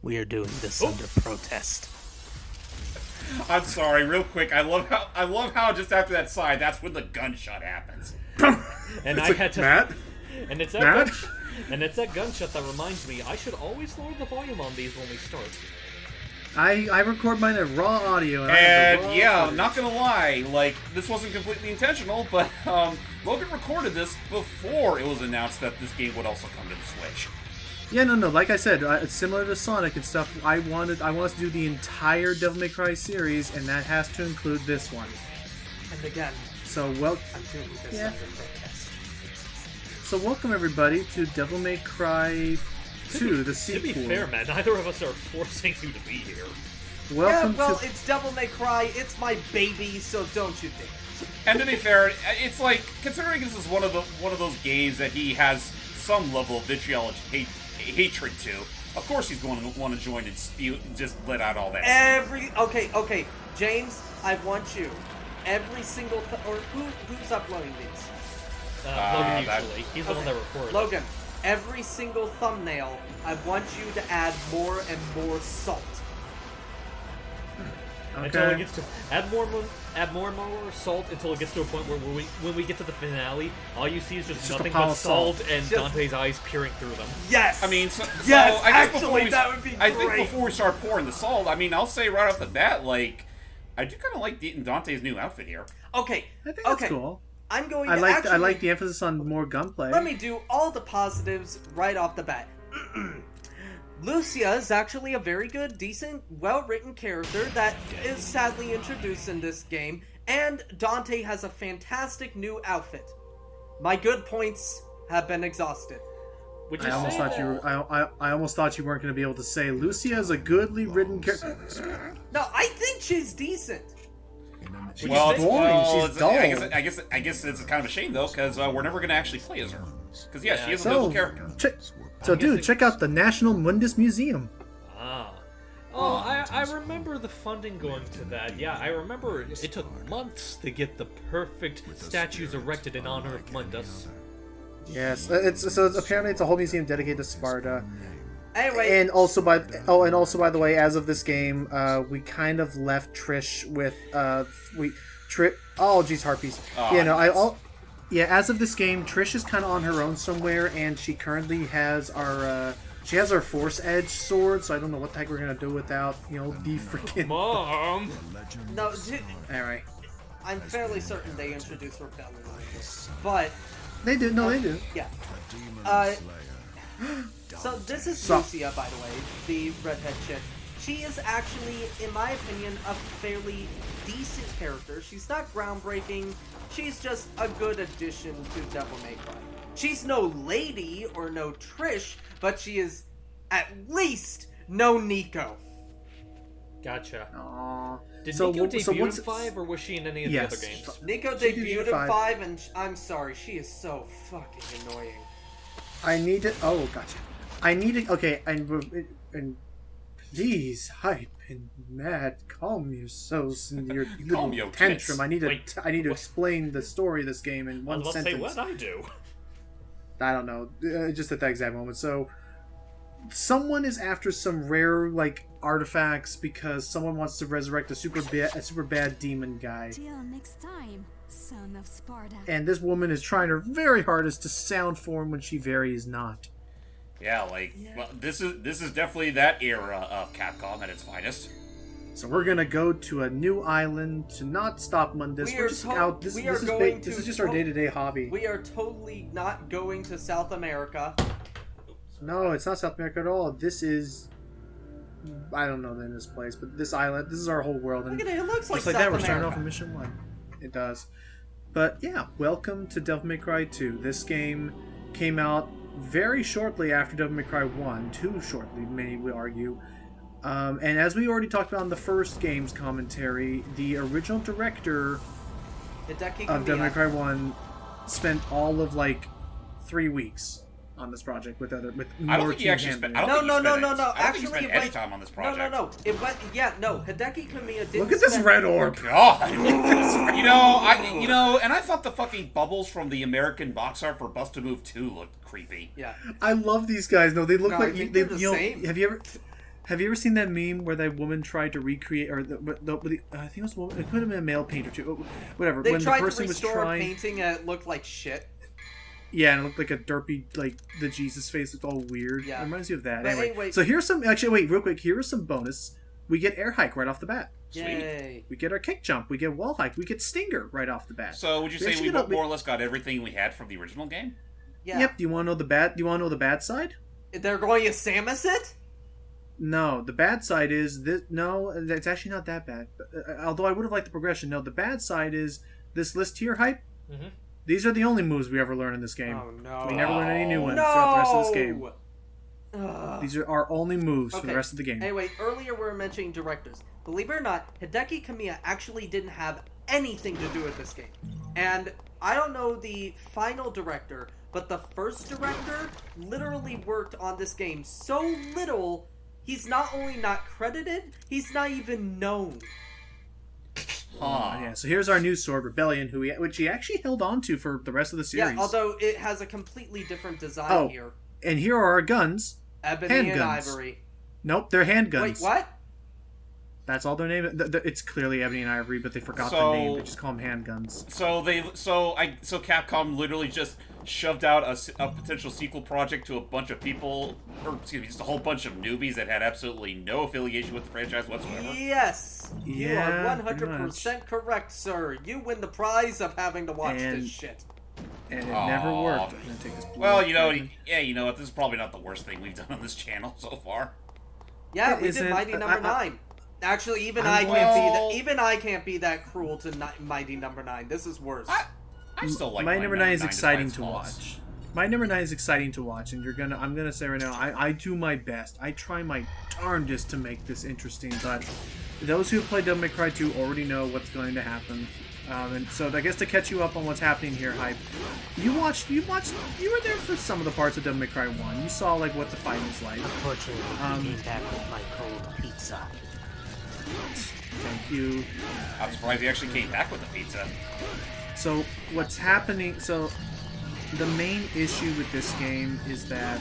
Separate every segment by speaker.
Speaker 1: We are doing this under protest.
Speaker 2: I'm sorry, real quick. I love how just after that sigh, that's when the gunshot happens.
Speaker 1: And I
Speaker 3: like,
Speaker 1: had to.
Speaker 3: Matt?
Speaker 1: And it's that
Speaker 3: Matt?
Speaker 1: and it's that gunshot that reminds me I should always lower the volume on these when we start.
Speaker 3: I record mine at raw audio.
Speaker 2: And yeah, not gonna lie, like, this wasn't completely intentional, but Logan recorded this before it was announced that this game would also come to the Switch.
Speaker 3: Yeah, no. Like I said, it's similar to Sonic and stuff. I want us to do the entire Devil May Cry series, and that has to include this one.
Speaker 1: And again,
Speaker 3: So,
Speaker 1: I'm doing this under protest.
Speaker 3: So welcome everybody to Devil May Cry 2, the
Speaker 1: To
Speaker 3: sequel.
Speaker 1: be fair, man, neither of us are forcing you to be here.
Speaker 3: Welcome
Speaker 4: it's Devil May Cry, it's my baby, so don't you think?
Speaker 2: And to be fair, it's like, considering this is one of those games that he has some level of vitriolic hatred to, of course he's going to want to join and spew, just let out all that.
Speaker 4: Okay, James, I want you. Every single who's uploading these?
Speaker 1: Logan usually. He's the one that recorded.
Speaker 4: Logan, every single thumbnail, I want you to add more and more salt.
Speaker 1: Until it gets to add more and more salt until it gets to a point where when we get to the finale, all you see is just nothing but salt and Dante's eyes peering through them.
Speaker 4: Yes.
Speaker 2: I mean,
Speaker 4: yes.
Speaker 2: I guess
Speaker 4: Actually, that would be great.
Speaker 2: I think before we start pouring the salt, I mean, I'll say right off the bat, like, I do kind of like Dante's new outfit here.
Speaker 4: Okay.
Speaker 3: I think that's cool.
Speaker 4: I'm going.
Speaker 3: I like the emphasis on more gunplay.
Speaker 4: Let me do all the positives right off the bat. Lucia is actually a very good, decent, well-written character that is sadly introduced in this game, and Dante has a fantastic new outfit. My good points have been exhausted.
Speaker 3: I almost thought you weren't going to be able to say Lucia is a goodly written character.
Speaker 4: No, I think she's decent.
Speaker 3: She's boring. She's dull.
Speaker 2: I guess it's kind of a shame though, because we're never going to actually play as her. Because she is a good character.
Speaker 3: Check out the National Mundus Museum.
Speaker 1: I remember the funding going to that. Yeah, I remember it took months to get the perfect statues erected in honor of Mundus.
Speaker 3: Yes, apparently it's a whole museum dedicated to Sparta.
Speaker 4: Anyway,
Speaker 3: and also by the way, as of this game, we kind of left Trish with harpies. As of this game, Trish is kind of on her own somewhere, and she currently has our Force Edge sword. So I don't know what the heck we're gonna do without the freaking
Speaker 1: Mom.
Speaker 4: No,
Speaker 3: all right.
Speaker 4: I'm fairly certain they introduced Rebellion, but
Speaker 3: they do. No, they do.
Speaker 4: Yeah. So this is Lucia, by the way, the redhead chick. She is actually, in my opinion, a fairly decent character. She's not groundbreaking. She's just a good addition to Devil May Cry. She's no lady or no Trish, but she is at least no Nico.
Speaker 1: Gotcha.
Speaker 3: Aww.
Speaker 1: Did Nico debut in 5, or was she in any of the other games?
Speaker 4: Nico debuted in 5, and I'm sorry, she is so fucking annoying.
Speaker 3: Gotcha. Okay, and please, hype and Matt, calm yourselves in your little tantrum. I need to explain the story of this game in one sentence.
Speaker 1: What I do?
Speaker 3: I don't know, just at that exact moment. So, someone is after some rare artifacts because someone wants to resurrect a super bad demon guy.
Speaker 5: Till next time, son of Sparta.
Speaker 3: And this woman is trying her very hardest to sound form when she very is not.
Speaker 2: Yeah, well, this is definitely that era of Capcom at its finest.
Speaker 3: So we're gonna go to a new island to not stop Mundus. This is just our day-to-day hobby.
Speaker 4: We are totally not going to South America.
Speaker 3: No, it's not South America at all. This is, I don't know the name of this place, but this island. This is our whole world. And
Speaker 4: look at it. It looks like
Speaker 3: South
Speaker 4: that.
Speaker 3: We're starting off on mission 1. It does. But yeah, welcome to Devil May Cry 2. This game came out very shortly after Devil May Cry 1, too shortly, many would argue. And as we already talked about in the first game's commentary, the original director of Devil May Cry 1 spent all of 3 weeks on this project with
Speaker 2: I don't think he actually spent. I don't think he spent any time on this project.
Speaker 4: No. It went. Yeah, no. Hideki Kamiya didn't.
Speaker 3: Look at this red orb.
Speaker 2: God. And I thought the fucking bubbles from the American box art for Bust a Move 2 looked creepy.
Speaker 4: Yeah.
Speaker 3: I love these guys. No, they look like
Speaker 4: the same.
Speaker 3: Have you Have you ever seen that meme where that woman tried to recreate, or I think it was a woman, it could have been a male painter too, whatever.
Speaker 4: They
Speaker 3: when
Speaker 4: tried
Speaker 3: the person
Speaker 4: to restore
Speaker 3: was trying,
Speaker 4: a painting and it looked like shit.
Speaker 3: Yeah, and it looked like a derpy, like the Jesus face looked all weird.
Speaker 4: Yeah.
Speaker 3: It reminds you of that.
Speaker 4: But
Speaker 3: Anyway, so here's some, actually, wait, real quick, here is some bonus. We get air hike right off the bat.
Speaker 4: Yay.
Speaker 3: We get our kick jump. We get wall hike. We get stinger right off the bat.
Speaker 2: So would you say we more or less got everything we had from the original game?
Speaker 4: Yeah.
Speaker 3: Yep. Do you want to know the bad? Do you want to know the bad side?
Speaker 4: They're going to Samus it?
Speaker 3: No, the bad side is this. No, it's actually not that bad. Although I would have liked the progression. No, the bad side is this list here hype.
Speaker 1: Mm-hmm.
Speaker 3: These are the only moves we ever learn in this game.
Speaker 4: Oh no!
Speaker 3: We never learn any new ones
Speaker 4: no!
Speaker 3: throughout the rest of this game.
Speaker 4: Ugh.
Speaker 3: These are our only moves for the rest of the game.
Speaker 4: Anyway, earlier we were mentioning directors. Believe it or not, Hideki Kamiya actually didn't have anything to do with this game. And I don't know the final director, but the first director literally worked on this game so little, he's not only not credited, he's not even known.
Speaker 3: Yeah, so here's our new sword, Rebellion, which he actually held on to for the rest of the series.
Speaker 4: Yeah, although it has a completely different design here.
Speaker 3: And here are our guns.
Speaker 4: Ebony and
Speaker 3: handguns.
Speaker 4: Ivory.
Speaker 3: Nope, they're handguns.
Speaker 4: Wait, what?
Speaker 3: That's all their name. It's clearly Ebony and Ivory, but they forgot the name. They just call them handguns.
Speaker 2: So Capcom literally just shoved out a potential sequel project to a bunch of people, or excuse me, just a whole bunch of newbies that had absolutely no affiliation with the franchise whatsoever.
Speaker 4: Yes, you
Speaker 3: Yeah,
Speaker 4: are 100% correct, sir. You win the prize of having to watch this shit.
Speaker 3: And it never worked. I'm gonna take this
Speaker 2: well, you know what? This is probably not the worst thing we've done on this channel so far.
Speaker 4: Yeah, we did Mighty Number 9. Actually, even I can't be that cruel to Mighty Number 9. This is worse.
Speaker 2: I still like
Speaker 3: Mighty Number 9 is exciting to
Speaker 2: faults.
Speaker 3: watch. Mighty Number 9 is exciting to watch, and I'm gonna say right now, I do my best. I try my darndest to make this interesting, but those who play Devil May Cry 2 already know what's going to happen. And so I guess to catch you up on what's happening here, Hype, you were there for some of the parts of Devil May Cry 1. You saw like what the fight was like.
Speaker 6: Unfortunately, he came back with my cold pizza.
Speaker 3: Thank you.
Speaker 2: I'm surprised he actually came back with the pizza.
Speaker 3: So what's happening? So the main issue with this game is that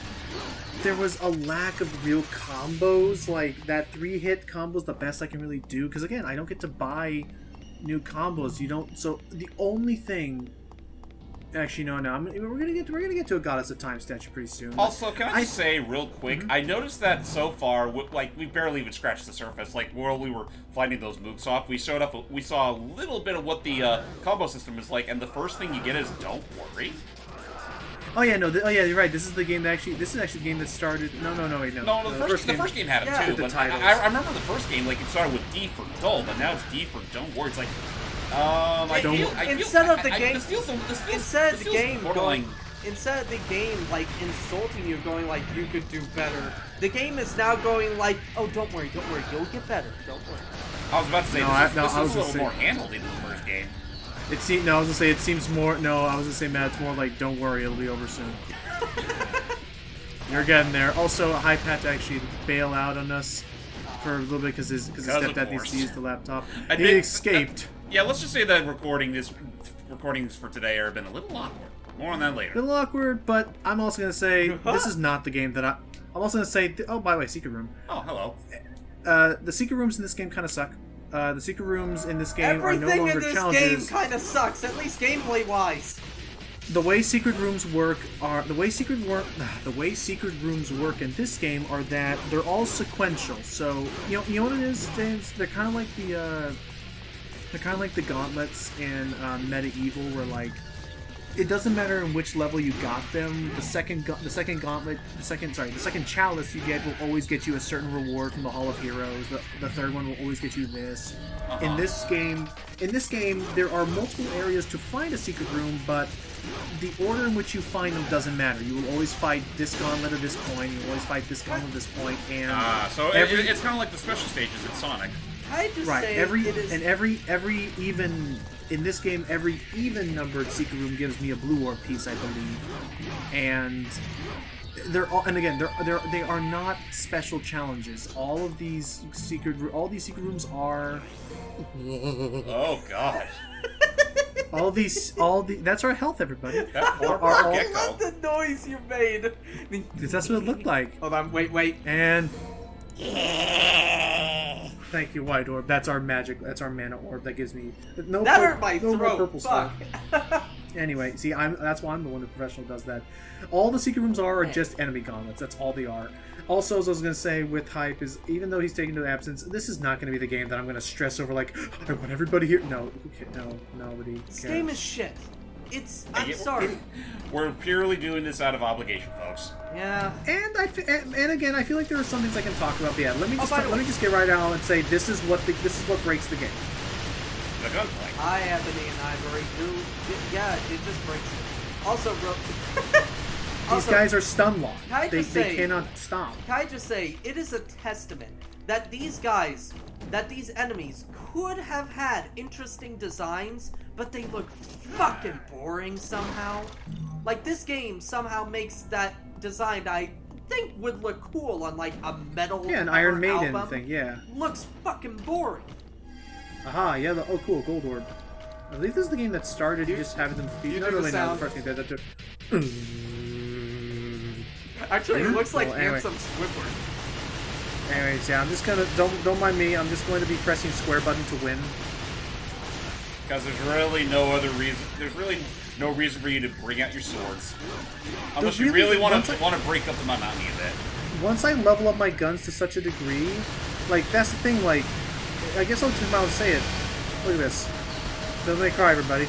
Speaker 3: there was a lack of real combos. Like that 3-hit combo's the best I can really do. Because again, I don't get to buy new combos. You don't. So the only thing. Actually, no. We're gonna get to a Goddess of Time statue pretty soon.
Speaker 2: Also, can I just say real quick? I noticed that so far, we barely even scratched the surface. Like while we were fighting those mooks off, we saw a little bit of what the combo system is like, and the first thing you get is "Don't worry."
Speaker 3: Oh yeah, no. You're right. This is the game that this is actually the game that started. No, wait, no.
Speaker 2: No, the first game had it too. But I remember the first game, like it started with D for dull, but now it's D for don't worry. It's like,
Speaker 4: instead of the game like insulting you, going like you could do better. The game is now going like, oh, don't worry, you'll get better. Don't worry.
Speaker 2: I was about to say this is a little more handled than the first game.
Speaker 3: It seems more. No, I was gonna say, Matt. It's more like, don't worry, it'll be over soon. You're getting there. Also, Hype had to actually bail out on us for a little bit because his stepdad needs to use the laptop. He escaped.
Speaker 2: Yeah, let's just say that recordings for today have been a little awkward. More on that later.
Speaker 3: A little awkward, but I'm also gonna say this is not the game that I'm also gonna say. Oh, by the way, Secret Room.
Speaker 2: Oh, hello.
Speaker 3: The secret rooms in this game kind of suck. The secret rooms in this game are no longer challenges.
Speaker 4: Everything in this game kind of sucks, at least gameplay-wise.
Speaker 3: The way secret rooms work the way secret rooms work in this game are that they're all sequential. So you know what it is, James? They're kind of like the gauntlets in Medieval, where like it doesn't matter in which level you got them. The second chalice you get will always get you a certain reward from the Hall of Heroes. The third one will always get you this. In this game, there are multiple areas to find a secret room, but the order in which you find them doesn't matter. You will always fight this gauntlet at this point. You will always fight this gauntlet at this point, and
Speaker 2: so it's kind of like the special stages in Sonic.
Speaker 4: I just
Speaker 3: right.
Speaker 4: say
Speaker 3: Every even in this game, every even numbered secret room gives me a blue orb piece, I believe, and they are not special challenges. All these secret rooms are.
Speaker 2: Oh God.
Speaker 3: That's our health, everybody.
Speaker 2: That poor
Speaker 4: I love the noise you made.
Speaker 3: Because that's what it looked like.
Speaker 4: Hold on, wait.
Speaker 3: And Thank you, White Orb. That's our magic. That's our mana orb. That gives me no.
Speaker 4: That hurt my
Speaker 3: no more
Speaker 4: throat.
Speaker 3: purple
Speaker 4: Fuck.
Speaker 3: stuff. Anyway, see, that's why I'm the one who professional does that. All the secret rooms are just enemy gauntlets. That's all they are. Also, as I was going to say with Hype is, even though he's taken to absence, this is not going to be the game that I'm going to stress over, like, I want everybody here. No, okay, no, nobody cares.
Speaker 4: This game is shit. I'm sorry.
Speaker 2: We're purely doing this out of obligation, folks.
Speaker 4: Yeah.
Speaker 3: And again, I feel like there are some things I can talk about. But yeah, let me just get right out and say this is what breaks the game.
Speaker 2: The gunplay.
Speaker 4: Hi, Ebony and Ivory. Yeah, it just breaks it. Also,
Speaker 3: These guys are stun locked.
Speaker 4: They
Speaker 3: cannot stop.
Speaker 4: Can I just say, it is a testament that these enemies could have had interesting designs, but they look fucking boring somehow. Like, this game somehow makes that design I think would look cool on, like, a metal
Speaker 3: an Iron Maiden
Speaker 4: album.
Speaker 3: thing, yeah.
Speaker 4: Looks fucking boring.
Speaker 3: Aha, yeah, oh cool, Gold Orb. I believe this is the game that started just having them feed. No, the first thing that took.
Speaker 4: Actually, it looks like
Speaker 3: anyway.
Speaker 4: Handsome Squidward.
Speaker 3: Anyways, yeah, I'm just gonna don't mind me. I'm just going to be pressing square button to win.
Speaker 2: Because there's really no other reason. There's really no reason for you to bring out your swords, unless you really want to break up the monotony of it.
Speaker 3: Once I level up my guns to such a degree, like that's the thing. Like, I guess I'll just come out and say it. Look at this. Don't make me cry, everybody.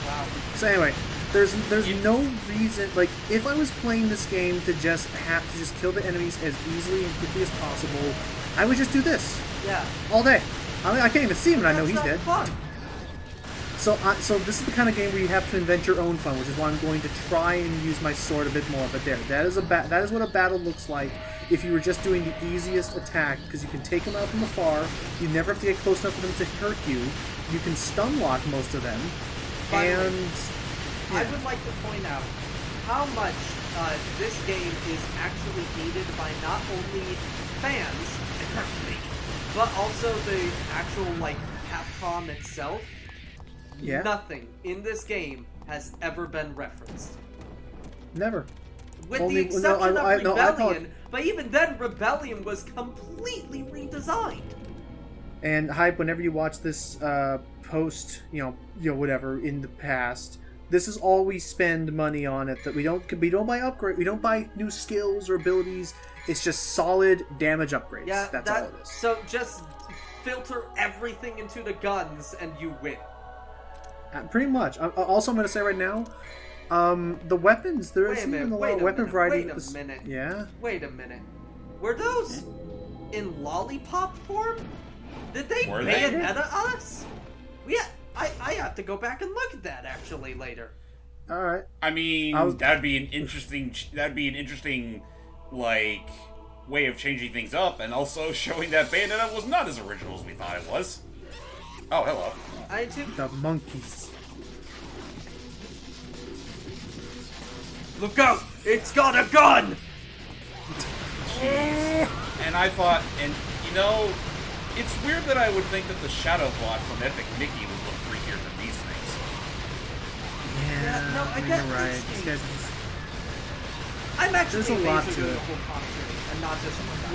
Speaker 4: Wow.
Speaker 3: So anyway, there's no reason. Like, if I was playing this game to just kill the enemies as easily and quickly as possible, I would just do this.
Speaker 4: Yeah.
Speaker 3: All day. I mean, I can't even see him, and I know
Speaker 4: That's
Speaker 3: he's
Speaker 4: not
Speaker 3: dead.
Speaker 4: Fun.
Speaker 3: So this is the kind of game where you have to invent your own fun, which is why I'm going to try and use my sword a bit more. But that is what a battle looks like if you were just doing the easiest attack, because you can take them out from afar. You never have to get close enough for them to hurt you. You can stun lock most of them, and
Speaker 4: I would like to point out how much this game is actually hated by not only fans, but also the actual, like, Capcom itself.
Speaker 3: Yeah.
Speaker 4: Nothing in this game has ever been referenced.
Speaker 3: Never.
Speaker 4: With
Speaker 3: Only-
Speaker 4: the exception
Speaker 3: no,
Speaker 4: of
Speaker 3: I
Speaker 4: Rebellion, but even then, Rebellion was completely redesigned.
Speaker 3: And Hype, whenever you watch this post, whatever in the past, this is all we spend money on it. That we don't buy upgrade, we don't buy new skills or abilities. It's just solid damage upgrades.
Speaker 4: Yeah,
Speaker 3: that's all it is.
Speaker 4: So just filter everything into the guns and you win.
Speaker 3: Pretty much. Also, I'm going to say right now, the weapons, there isn't even a lot of weapon variety.
Speaker 4: Wait a minute.
Speaker 3: Yeah?
Speaker 4: Wait a minute. Were those in lollipop form? Did they Bayonetta us? I have to go back and look at that actually later.
Speaker 3: All right.
Speaker 2: I mean, that'd be an interesting, like, way of changing things up, and also showing that Bayonetta was not as original as we thought it was. Oh, hello.
Speaker 4: I too.
Speaker 3: The monkeys.
Speaker 4: Look out! It's got a gun!
Speaker 2: And I thought, it's weird that I would think that the Shadow Bot from Epic Mickey would look freakier than these things.
Speaker 3: Yeah,
Speaker 4: no, I get
Speaker 3: you're right.
Speaker 4: these
Speaker 3: This
Speaker 4: things.
Speaker 3: guy's
Speaker 4: I'm actually
Speaker 3: There's a lot
Speaker 4: amazed
Speaker 3: to
Speaker 4: with
Speaker 3: it.
Speaker 4: the whole commentary and not just one guy.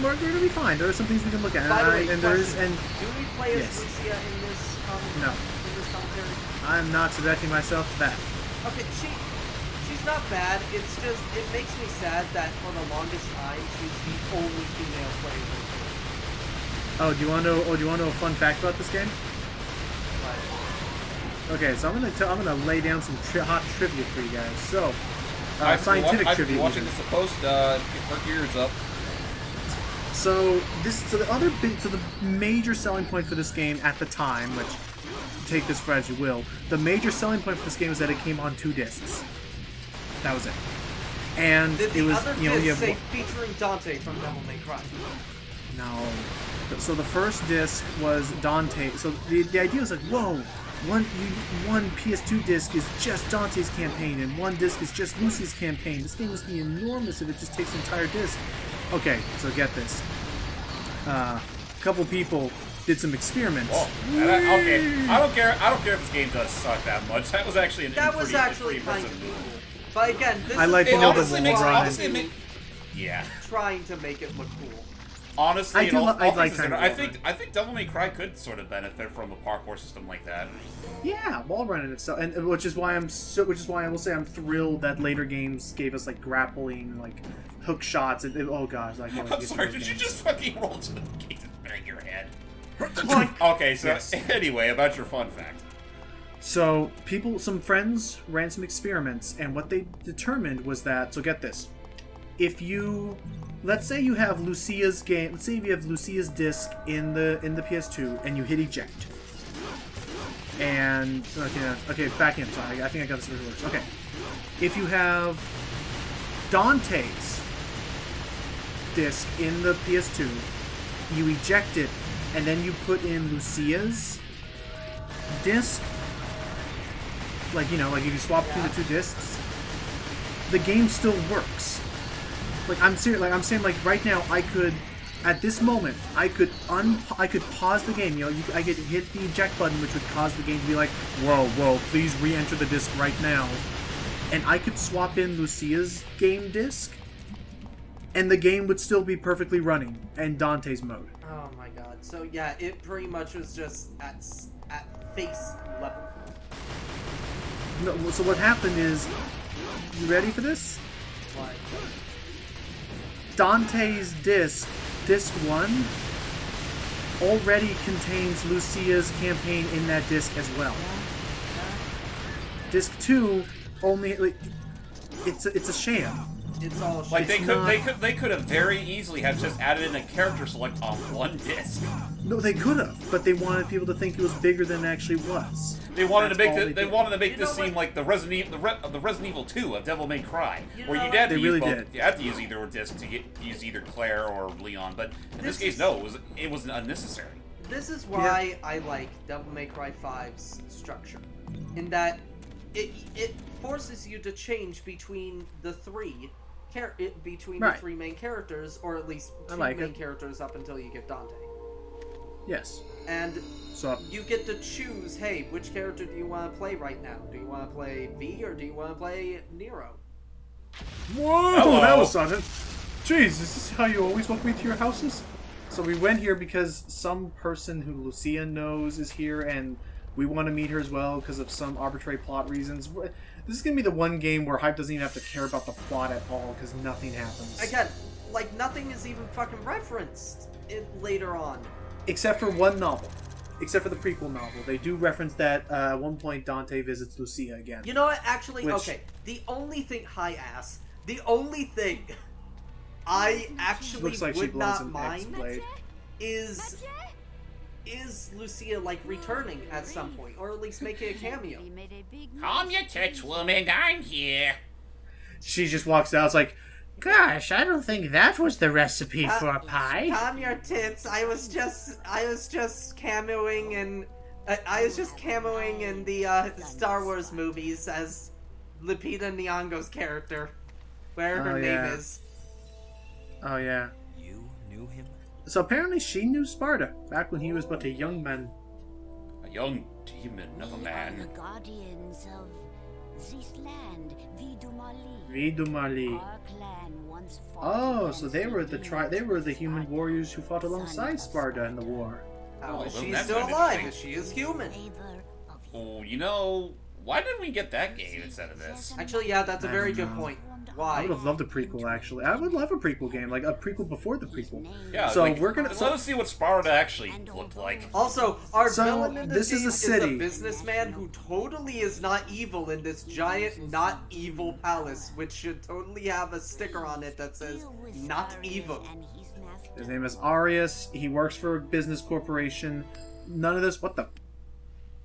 Speaker 3: we're gonna be fine. There are some things we can look at.
Speaker 4: By the way,
Speaker 3: and there is,
Speaker 4: question.
Speaker 3: and
Speaker 4: Do we play as
Speaker 3: Yes.
Speaker 4: Lucia in this
Speaker 3: No.
Speaker 4: in this commentary?
Speaker 3: I'm not subjecting myself to that.
Speaker 4: Okay, she's not bad. It's just it makes me sad that for the longest time she's the only female player.
Speaker 3: Oh, do you want to know a fun fact about this game? Okay, so I'm gonna lay down some hot trivia for you guys. So, scientific trivia.
Speaker 2: If you're watching this post, perk your ears up.
Speaker 3: So the major selling point for this game at the time, which take this for as you will, the major selling point for this game is that it came on 2 discs. That was it. And
Speaker 4: Did
Speaker 3: it
Speaker 4: the
Speaker 3: was
Speaker 4: other
Speaker 3: you
Speaker 4: disc say
Speaker 3: have
Speaker 4: featuring Dante from Devil May Cry?
Speaker 3: no. So the first disc was Dante. So the idea was like, whoa, one PS2 disc is just Dante's campaign, and one disc is just Lucy's campaign. This game must be enormous if it just takes the entire disc. Okay, so get this. A couple people did some experiments.
Speaker 2: Whoa. Okay, I don't care if this game does suck that much. That was actually
Speaker 4: That was actually
Speaker 2: pretty
Speaker 4: kind of
Speaker 2: impressive
Speaker 4: cool.
Speaker 2: move.
Speaker 4: But again, this
Speaker 3: I
Speaker 4: is
Speaker 3: like to
Speaker 2: It
Speaker 3: know the
Speaker 2: honestly
Speaker 3: lore on it.
Speaker 2: Yeah.
Speaker 4: trying to make it look cool.
Speaker 2: Honestly,
Speaker 3: I
Speaker 2: think Devil May Cry could sort of benefit from a parkour system like that.
Speaker 3: Yeah, wall running and stuff, and which is why I will say I'm thrilled that later games gave us like grappling, like hook shots, and oh gosh, like.
Speaker 2: I'm sorry, did you just fucking roll to the gate and bang your head?
Speaker 3: Clunk.
Speaker 2: Okay, so
Speaker 3: Yes.
Speaker 2: anyway, about your fun fact.
Speaker 3: So some friends ran some experiments, and what they determined was that. So get this, if you, let's say you have Lucia's game, let's say if you have Lucia's disc in the PS2, and you hit eject. And okay, back in. Sorry, I think I got this reversed. Okay, if you have Dante's disc in the PS2, you eject it, and then you put in Lucia's disc. Like if you swap between the two discs, the game still works. Like I'm serious. Like I'm saying, like right now, I could. At this moment, I could pause the game. I could hit the eject button, which would cause the game to be like, whoa, please re-enter the disc right now. And I could swap in Lucia's game disc, and the game would still be perfectly running in Dante's mode.
Speaker 4: Oh my god. So yeah, it pretty much was just at face level.
Speaker 3: No, so what happened is, you ready for this?
Speaker 4: What?
Speaker 3: Dante's disc 1, already contains Lucia's campaign in that disc as well. Disc 2 only it's a sham.
Speaker 4: It's all shit.
Speaker 2: Like they could have very easily have just added in a character select on one disc.
Speaker 3: No, they could have, but they wanted people to think it was bigger than it actually was.
Speaker 2: They wanted
Speaker 3: That's
Speaker 2: to make this seem like the Resident Evil 2 of Devil May Cry, where you
Speaker 3: They really did.
Speaker 2: You had to use either disc to use either Claire or Leon, but in this case, no, it was unnecessary.
Speaker 4: This is why I like Devil May Cry 5's structure, in that it forces you to change between the three the three main characters, or at least two main characters up until you get Dante.
Speaker 3: Yes.
Speaker 4: And
Speaker 3: so
Speaker 4: you get to choose, hey, which character do you want to play right now? Do you want to play V or do you want to play Nero?
Speaker 3: Whoa,
Speaker 2: Hello.
Speaker 3: that was sudden. Jeez, is this how you always welcome me to your houses? So we went here because some person who Lucia knows is here, and we want to meet her as well because of some arbitrary plot reasons. This is going to be the one game where Hype doesn't even have to care about the plot at all because nothing happens.
Speaker 4: Again, like, nothing is even fucking referenced later on.
Speaker 3: Except for one novel. Except for the prequel novel. They do reference that at one point Dante visits Lucia again.
Speaker 4: You know what? Actually, okay. The only thing, the only thing I actually
Speaker 3: like
Speaker 4: would not mind is Lucia, like, returning at some point, or at least making a cameo.
Speaker 2: Calm your tits, woman, I'm here.
Speaker 3: She just walks out, it's like, gosh, I don't think that was the recipe for a pie.
Speaker 4: Calm your tits. I was just cameoing in the Star Wars movies as Lupita Nyong'o's character, where her name is.
Speaker 3: Oh yeah.
Speaker 6: You knew him?
Speaker 3: So apparently she knew Sparta back when he was but a young man.
Speaker 2: A young demon of a
Speaker 5: The
Speaker 2: man.
Speaker 5: guardians of this land, Vidumali.
Speaker 3: Vidumali.
Speaker 5: Our clan once fought
Speaker 3: Oh,
Speaker 5: against
Speaker 3: so they were they were the human
Speaker 5: Sparta,
Speaker 3: warriors who fought alongside
Speaker 5: son of
Speaker 3: Sparta in the war.
Speaker 4: How is
Speaker 2: well,
Speaker 4: she
Speaker 2: that's
Speaker 4: still
Speaker 2: not
Speaker 4: alive?
Speaker 2: interesting.
Speaker 4: She is human.
Speaker 5: Favor of
Speaker 2: Oh, you know, why didn't we get that game instead of this?
Speaker 4: Actually, yeah, that's a
Speaker 3: I
Speaker 4: very
Speaker 3: don't
Speaker 4: good
Speaker 3: know.
Speaker 4: point.
Speaker 3: I
Speaker 4: Why?
Speaker 3: would have loved a prequel actually. I would love a prequel game, like a prequel before the prequel.
Speaker 2: Yeah,
Speaker 3: So
Speaker 2: like,
Speaker 3: we're gonna-
Speaker 2: let us see what Sparta actually looked like.
Speaker 4: Also, our
Speaker 3: So,
Speaker 4: villain in this
Speaker 3: this is
Speaker 4: game
Speaker 3: a city.
Speaker 4: is a businessman who totally is not evil in this giant not evil palace, which should totally have a sticker on it that says not evil.
Speaker 3: His name is Arius. He works for a business corporation. None of this. What the?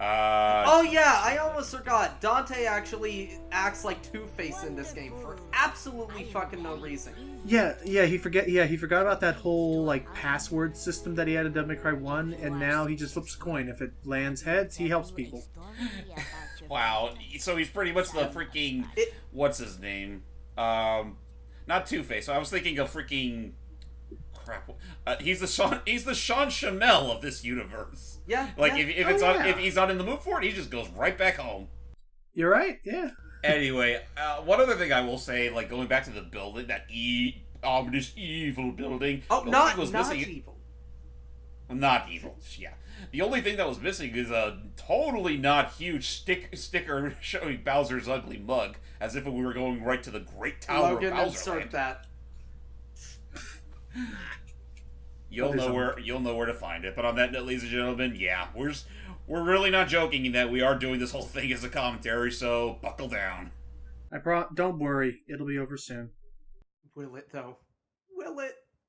Speaker 4: Oh yeah, I almost forgot. Dante actually acts like Two-Face in this game for absolutely fucking no reason.
Speaker 3: Yeah. He forgot about that whole like password system that he had in Devil May Cry 1, and now he just flips a coin. If it lands heads, he helps people.
Speaker 2: Wow, so he's pretty much the freaking... What's his name? Not Two-Face. I was thinking of freaking... Crap. He's the Sean Shamel of this universe.
Speaker 4: Yeah.
Speaker 2: Like,
Speaker 4: yeah.
Speaker 2: if he's not in the mood for it, he just goes right back home.
Speaker 3: You're right. Yeah.
Speaker 2: Anyway, one other thing I will say, like, going back to the building, that ominous evil building.
Speaker 4: Oh,
Speaker 2: The only
Speaker 4: not
Speaker 2: thing was missing-
Speaker 4: evil.
Speaker 2: Not evil, yeah. The only thing that was missing is a totally not huge sticker showing Bowser's ugly mug, as if we were going right to the Great Tower
Speaker 4: Logan,
Speaker 2: of Bowser.
Speaker 4: insert that.
Speaker 2: You'll know where to find it. But on that note, ladies and gentlemen, yeah, we're really not joking in that we are doing this whole thing as a commentary. So buckle down.
Speaker 3: Don't worry, it'll be over soon.
Speaker 4: Will it though?